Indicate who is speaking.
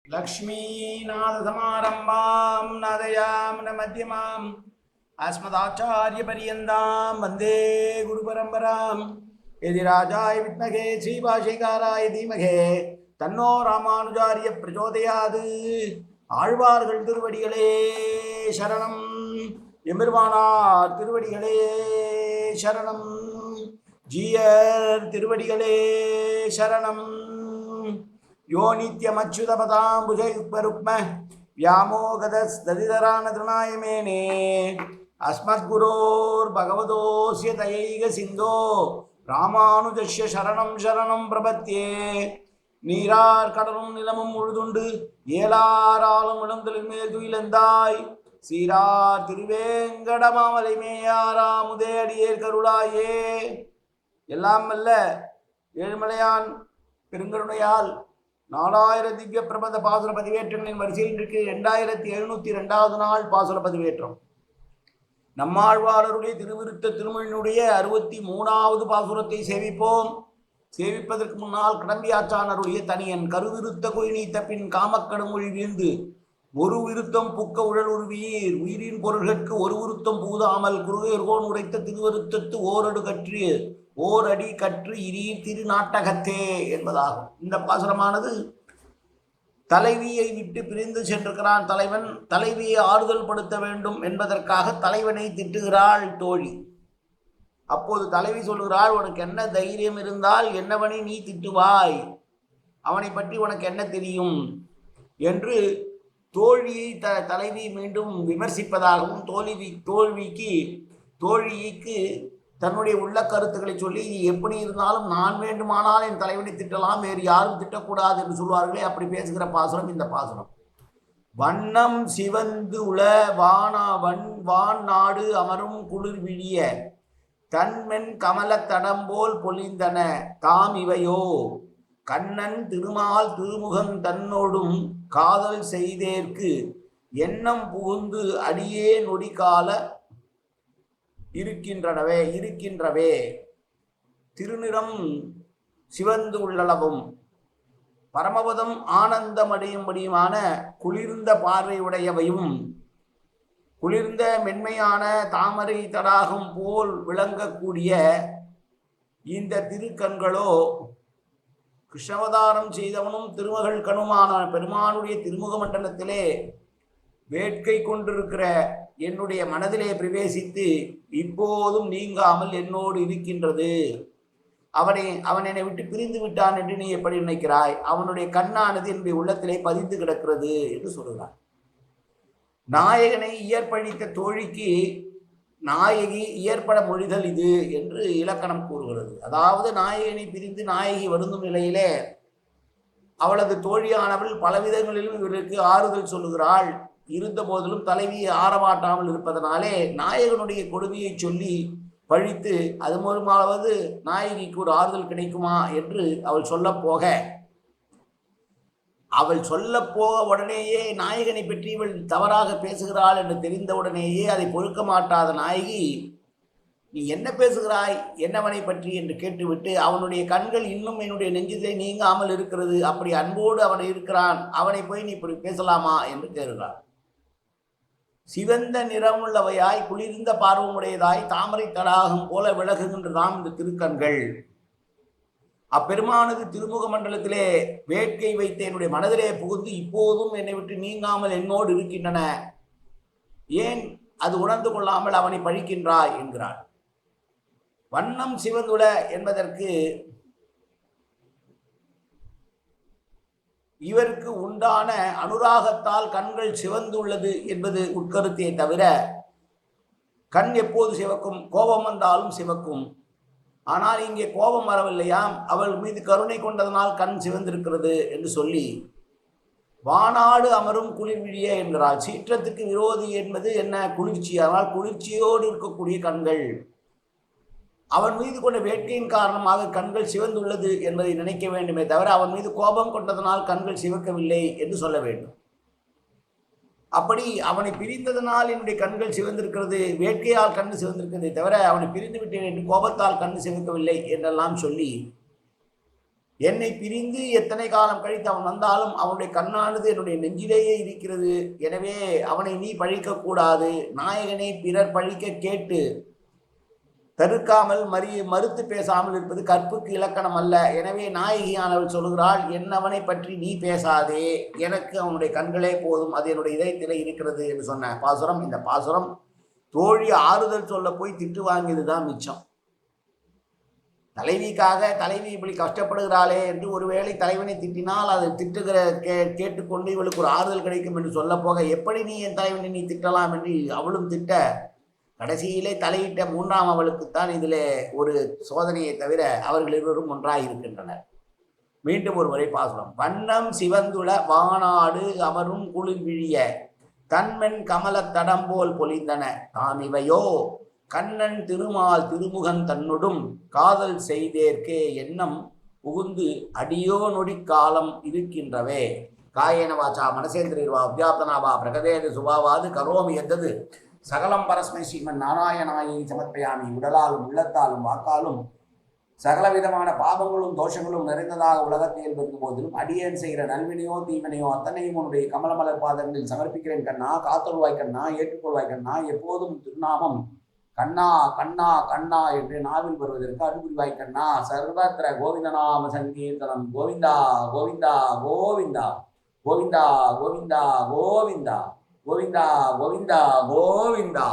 Speaker 1: लक्ष्मीनाथसमारम्भां नादयामन मध्यमाम् अस्मदाचार्यपर्यन्तां वन्दे गुरुपरम्परां यदिराजाय विद्महे श्रीभाष्यकाराय धीमहि तन्नो रामानुजार्य प्रचोदयात् ஆழ்வார்கள் திருவடிகளே சரணம் எம்பெருமானார் திருவடிகளே சரணம் ஜீயர் திருவடிகளே சரணம் यो नित्यमच्युतपदाम्बुजयुग्मरुक्म व्यामोगतस्तदितरानतृणाय मेने अस्मद्गुरोर्भगवतोऽस्य दयैकसिन्धो रामानुजस्य शरणं शरणं प्रपद्ये நீரார் கடலும் நிலமும் உழுதுண்டு ஏலாராலும் இளந்தொழில் மேல் துயிலந்தாய் சீரார் திருவேங்கடமாமலை மேயாராமுதே அடியேர் கருளாயே. எல்லாம் அல்ல ஏழுமலையான் பெருங்கருணையால் 4000 திவ்ய பிரபந்த பாசுர பதிவேற்றங்களின் வரிசையில் இருக்கு 2702வது நாள் பாசுர பதிவேற்றம். நம்மாழ்வாரருடைய திருவிருத்த திருமொழியினுடைய 63வது பாசுரத்தை சேவிப்போம். சேவிப்பதற்கு முன்னால் கடம்பியாச்சானருடைய தனியன் கருவிருத்த குயினீத்த பின் காமக்கடுமொழி வீழ்ந்து ஒரு விருத்தம் புக்க உழல் உருவீர் உயிரின் பொருள்களுக்கு ஒரு விருத்தம் பூதாமல் குருகோன் உரைத்த திருவருத்தத்து ஓரடு கற்று ஓர் அடி கற்று இரீர் திருநாட்டகத்தே என்பதாகும். இந்த பாசுரமானது தலைவியை விட்டு பிரிந்து சென்றிருக்கிறான் தலைவன். தலைவியை ஆறுதல் படுத்த வேண்டும் என்பதற்காக தலைவனை திட்டுகிறாள் தோழி. அப்போது தலைவி சொல்லுகிறாள், உனக்கு என்ன தைரியம் இருந்தால் என்னவனை நீ திட்டுவாய், அவனை பற்றி உனக்கு என்ன தெரியும் என்று தோழியை தலைவி மீண்டும் விமர்சிப்பதாகவும் தோழிக்கு தன்னுடைய உள்ள கருத்துக்களை சொல்லி எப்படி இருந்தாலும் நான் வேண்டுமானால் என் தலைவனை திட்டலாம், வேறு யாரும் திட்டக்கூடாது என்று சொல்வார்களே, அப்படி பேசுகிற பாசுரம் இந்த பாசுரம். வண்ணம் சிவந்து உள வான் நாடு அமரும் குளிர் விழிய தன்மென் கமல தடம்போல் பொலிந்தன தாம் இவையோ கண்ணன் திருமால் திருமுகன் தன்னோடும் காதல் செய்தேற்கு எண்ணம் புகுந்து அடியே நொடிகால இருக்கின்றவே திருநிறம் சிவந்து உள்ளளவும் பரமபதம் ஆனந்தமடையும்படியுமான குளிர்ந்த பார்வையுடையவையும் குளிர்ந்த மென்மையான தாமரை தடாகம் போல் விளங்கக்கூடிய இந்த திருக்கண்களோ கிருஷ்ணவதாரம் செய்தவனும் திருமகள் கணுமான பெருமானுடைய திருமுக மண்டலத்திலே வேட்கை கொண்டிருக்கிற என்னுடைய மனதிலே பிரவேசித்து இப்போதும் நீங்காமல் என்னோடு இருக்கின்றது. அவன் என்னை விட்டு பிரிந்து விட்டான் என்று நீ எப்படி நினைக்கிறாய்? அவனுடைய கண்ணானது என்னுடைய உள்ளத்திலே பதிந்து கிடக்கிறது என்று சொல்கிறார். நாயகனை இயற்பழித்த தோழிக்கு நாயகி இயற்பட மொழிதல் இது என்று இலக்கணம் கூறுகிறது. அதாவது நாயகனை பிரிந்து நாயகி வருந்தும் நிலையிலே அவளது தோழியானவள் பலவிதங்களிலும் இவருக்கு ஆறுதல் சொல்லுகிறாள். இருந்த போதிலும் தலைவியை ஆரமாட்டாமல் இருப்பதனாலே நாயகனுடைய கொடுமையை சொல்லி பழித்து அது மூலமாவது நாயகிக்கு ஒரு ஆறுதல் கிடைக்குமா என்று அவள் சொல்ல போக உடனேயே நாயகனை பற்றி இவள் தவறாக பேசுகிறாள் என்று தெரிந்தவுடனேயே அதை பொறுக்க மாட்டாத நாயகி, நீ என்ன பேசுகிறாய் என்னவனை பற்றி என்று கேட்டுவிட்டு அவனுடைய கண்கள் இன்னும் என்னுடைய நெஞ்சத்தை நீங்காமல் இருக்கிறது, அப்படி அன்போடு அவனை இருக்கிறான், அவனை போய் நீ இப்படி பேசலாமா என்று கேட்கிறாள். சிவந்த நிறமுள்ளவையாய் குளிர்ந்த பார்வமுடையதாய் தாமரை தடாகம் போல விலகுகின்றதாம் இந்த திருக்கண்கள். அப்பெருமானது திருமுக மண்டலத்திலே வேட்கை வைத்த என்னுடைய மனதிலே புகுந்து இப்போதும் என்னை விட்டு நீங்காமல் என்னோடு இருக்கின்றன, ஏன் அது உணர்ந்து கொள்ளாமல் அவனை பழிக்கின்றாய் என்கிறாள். வண்ணம் சிவந்துள என்பதற்கு இவருக்கு உண்டான அனுராகத்தால் கண்கள் சிவந்துள்ளது என்பது உட்கருத்தே தவிர கண் எப்போது சிவக்கும்? கோபம் வந்தாலும் சிவக்கும். ஆனால் இங்கே கோபம் வரவில்லையாம், அவள் மீது கருணை கொண்டதனால் கண் சிவந்திருக்கிறது என்று சொல்லி வானாடு அமரும் குளிர் விழிய என்கிறாள். சீற்றத்துக்கு விரோதி என்பது என்ன? குளிர்ச்சி. ஆனால் குளிர்ச்சியோடு இருக்கக்கூடிய கண்கள், அவன் மீது கொண்ட வேட்கையின் காரணமாக கண்கள் சிவந்துள்ளது என்பதை நினைக்க வேண்டுமே தவிர அவன் மீது கோபம் கொண்டதனால் கண்கள் சிவக்கவில்லை என்று சொல்ல வேண்டும். அப்படி அவனை பிரிந்ததனால் என்னுடைய கண்கள் சிவந்திருக்கிறது, வேட்கையால் கண்ணு சிவந்திருக்கிறதை தவிர அவனை பிரிந்து விட்டேன் என்று கோபத்தால் கண்ணு சிவக்கவில்லை என்றெல்லாம் சொல்லி என்னை பிரிந்து எத்தனை காலம் கழித்து அவன் வந்தாலும் அவனுடைய கண்ணானது என்னுடைய நெஞ்சிலேயே இருக்கிறது. எனவே அவனை நீ பழிக்கக்கூடாது. நாயகனை பிறர் பழிக்க கேட்டு தடுக்காமல் மறுத்து பேசாமல் இருப்பது கற்புக்கு இலக்கணம் அல்ல. எனவே நாயகியானவள் சொல்கிறாள், என்னவனை பற்றி நீ பேசாதே, எனக்கு அவனுடைய கண்களே போதும், அது என்னுடைய இதயத்திலே இருக்கிறது என்று சொன்ன பாசுரம். இந்த பாசுரம் தோழி ஆறுதல் சொல்ல போய் திட்டு வாங்கியதுதான் மிச்சம். தலைவிக்காக தலைவி இப்படி கஷ்டப்படுகிறாளே என்று ஒருவேளை தலைவனை திட்டினால் அது திட்டுகிற கேட்டுக்கொண்டு இவளுக்கு ஒரு ஆறுதல் கிடைக்கும் என்று சொல்ல போக, எப்படி நீ என் தலைவனை நீ திட்டலாம் என்று அவளும் திட்ட, கடைசியிலே தலையிட்ட மூன்றாம் அவளுக்குத்தான் இதில் ஒரு சோதனையை தவிர அவர்கள் இருவரும் ஒன்றாக இருக்கின்றனர். மீண்டும் ஒரு முறை பாசுரம். வண்ணம் சிவந்துள வானாடு அமரும் குளிர் விழிய தன்மென் கமல தடம்போல் பொலிந்தன தாமிவையோ கண்ணன் திருமால் திருமுகன் தன்னுடும் காதல் செய்தேற்கே எண்ணம் புகுந்து அடியோ நொடி காலம் இருக்கின்றவே காயேன வாச்சா மனசேந்திரா அவ்யாப்தனாவா பிரகதேது சுபாவாது கரோமி எத்தது சகலம் பரஸ்மை ஸ்ரீமன் நாராயணாயை சமர்ப்பயாமி. உடலாலும் உள்ளத்தாலும் வாக்காலும் சகலவிதமான பாவங்களும் தோஷங்களும் நிறைந்ததாக உலகத்தில் இருக்கும் போதிலும் அடியேன் செய்கிற நல்வினையோ தீவினையோ அத்தனையும் உன்னுடைய கமலமலர் பாதங்களில் சமர்ப்பிக்கிறேன் கண்ணா. காத்தொழுவாய் கண்ணா, ஏற்றுக்கொள்வாய் கண்ணா. எப்போதும் திருநாமம் கண்ணா கண்ணா கண்ணா என்று நாவில் வருவதற்கு அனுபுரிவாய் கண்ணா. சர்வத்திர கோவிந்தநாம சங்கீர்த்தனம். கோவிந்தா கோவிந்தா கோவிந்தா கோவிந்தா கோவிந்தா கோவிந்தா கோவிந்தா கோவிந்தா கோவிந்தா.